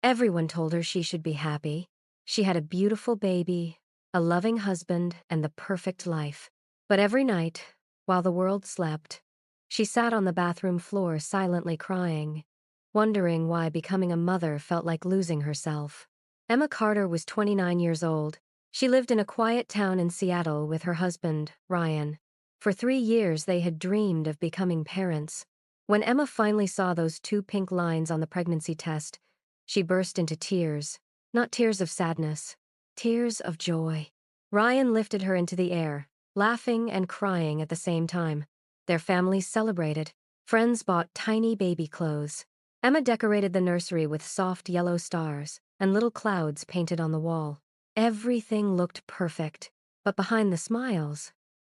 Everyone told her she should be happy. She had a beautiful baby, a loving husband, and the perfect life. But every night, while the world slept, she sat on the bathroom floor silently crying, wondering why becoming a mother felt like losing herself. Emma Carter was 29 years old. She lived in a quiet town in Seattle with her husband, Ryan. For 3 years, they had dreamed of becoming parents. When Emma finally saw those 2 pink lines on the pregnancy test, she burst into tears. Not tears of sadness, tears of joy. Ryan lifted her into the air, laughing and crying at the same time. Their families celebrated. Friends bought tiny baby clothes. Emma decorated the nursery with soft yellow stars and little clouds painted on the wall. Everything looked perfect, but behind the smiles,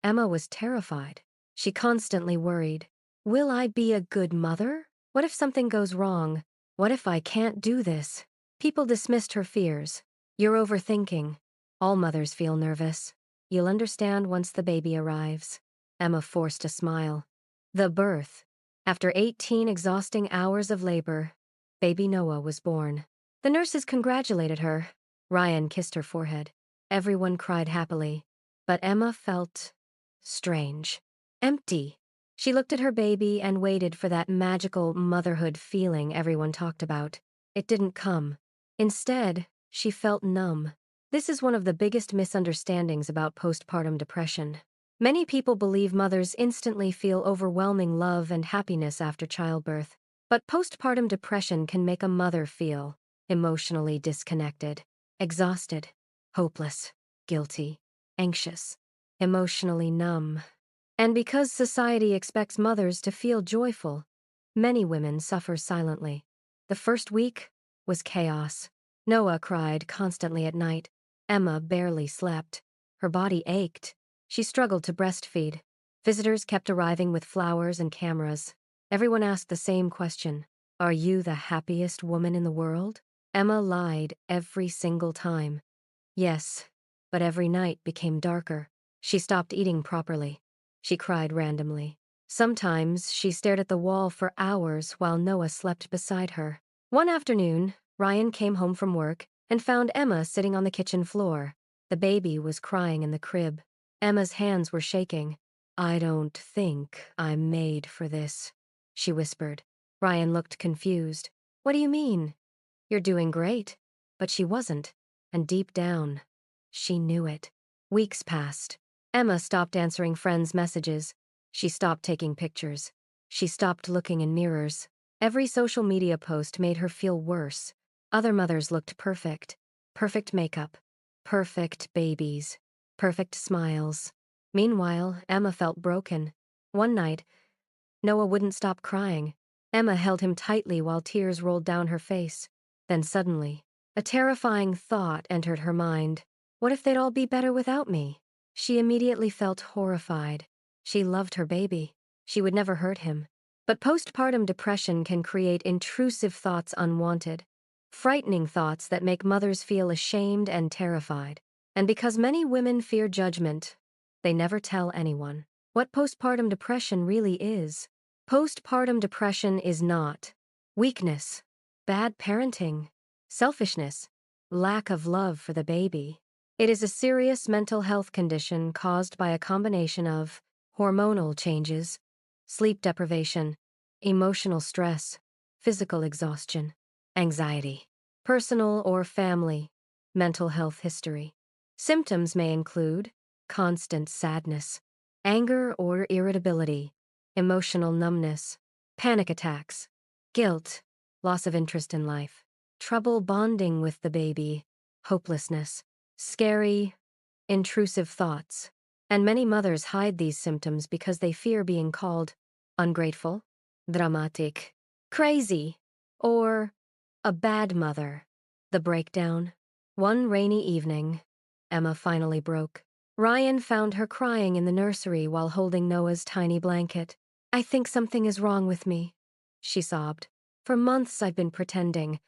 Emma was terrified. She constantly worried. Will I be a good mother? What if something goes wrong? What if I can't do this? People dismissed her fears. You're overthinking. All mothers feel nervous. You'll understand once the baby arrives. Emma forced a smile. The birth. After 18 exhausting hours of labor, baby Noah was born. The nurses congratulated her. Ryan kissed her forehead. Everyone cried happily. But Emma felt strange, empty. She looked at her baby and waited for that magical motherhood feeling everyone talked about. It didn't come. Instead, she felt numb. This is one of the biggest misunderstandings about postpartum depression. Many people believe mothers instantly feel overwhelming love and happiness after childbirth. But postpartum depression can make a mother feel emotionally disconnected, exhausted, hopeless, guilty, anxious, emotionally numb. And because society expects mothers to feel joyful, many women suffer silently. The first week was chaos. Noah cried constantly at night. Emma barely slept. Her body ached. She struggled to breastfeed. Visitors kept arriving with flowers and cameras. Everyone asked the same question. Are you the happiest woman in the world? Emma lied every single time. Yes, but every night became darker. She stopped eating properly. She cried randomly. Sometimes she stared at the wall for hours while Noah slept beside her. One afternoon, Ryan came home from work and found Emma sitting on the kitchen floor. The baby was crying in the crib. Emma's hands were shaking. I don't think I'm made for this, she whispered. Ryan looked confused. What do you mean? You're doing great. But she wasn't, and deep down, she knew it. Weeks passed. Emma stopped answering friends' messages. She stopped taking pictures. She stopped looking in mirrors. Every social media post made her feel worse. Other mothers looked perfect. Perfect makeup. Perfect babies. Perfect smiles. Meanwhile, Emma felt broken. One night, Noah wouldn't stop crying. Emma held him tightly while tears rolled down her face. Then suddenly, a terrifying thought entered her mind. What if they'd all be better without me? She immediately felt horrified. She loved her baby. She would never hurt him. But postpartum depression can create intrusive thoughts unwanted, frightening thoughts that make mothers feel ashamed and terrified. And because many women fear judgment, they never tell anyone what postpartum depression really is. Postpartum depression is not weakness, bad parenting, selfishness, lack of love for the baby. It is a serious mental health condition caused by a combination of hormonal changes, sleep deprivation, emotional stress, physical exhaustion, anxiety, personal or family, mental health history. Symptoms may include constant sadness, anger or irritability, emotional numbness, panic attacks, guilt, loss of interest in life, trouble bonding with the baby, hopelessness, scary, intrusive thoughts. And many mothers hide these symptoms because they fear being called ungrateful, dramatic, crazy, or a bad mother. The breakdown. One rainy evening, Emma finally broke. Ryan found her crying in the nursery while holding Noah's tiny blanket. I think something is wrong with me, she sobbed. For months I've been pretending.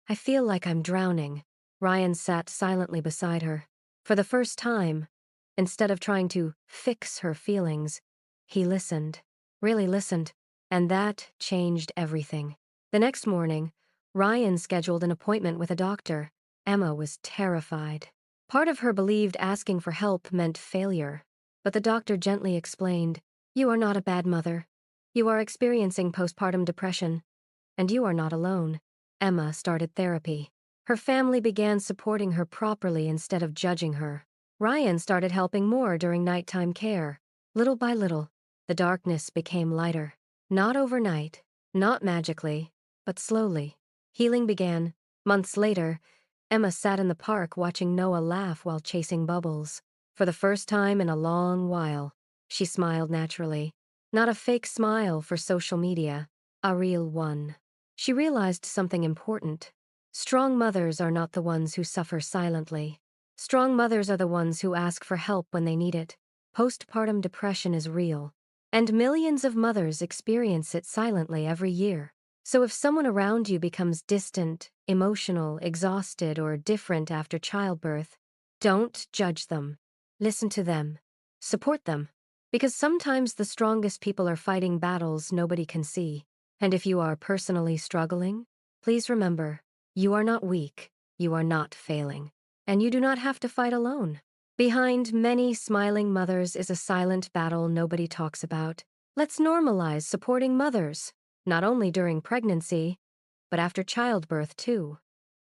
I feel like I'm drowning. Ryan sat silently beside her. For the first time, instead of trying to fix her feelings, he listened, really listened, and that changed everything. The next morning, Ryan scheduled an appointment with a doctor. Emma was terrified. Part of her believed asking for help meant failure. But the doctor gently explained, "You are not a bad mother. You are experiencing postpartum depression. And you are not alone." Emma started therapy. Her family began supporting her properly instead of judging her. Ryan started helping more during nighttime care. Little by little, the darkness became lighter. Not overnight, not magically, but slowly. Healing began. Months later, Emma sat in the park watching Noah laugh while chasing bubbles. For the first time in a long while, she smiled naturally. Not a fake smile for social media, a real one. She realized something important. Strong mothers are not the ones who suffer silently. Strong mothers are the ones who ask for help when they need it. Postpartum depression is real, and millions of mothers experience it silently every year. So if someone around you becomes distant, emotional, exhausted, or different after childbirth, don't judge them. Listen to them. Support them. Because sometimes the strongest people are fighting battles nobody can see. And if you are personally struggling, please remember, you are not weak, you are not failing, and you do not have to fight alone. Behind many smiling mothers is a silent battle nobody talks about. Let's normalize supporting mothers, not only during pregnancy, but after childbirth too.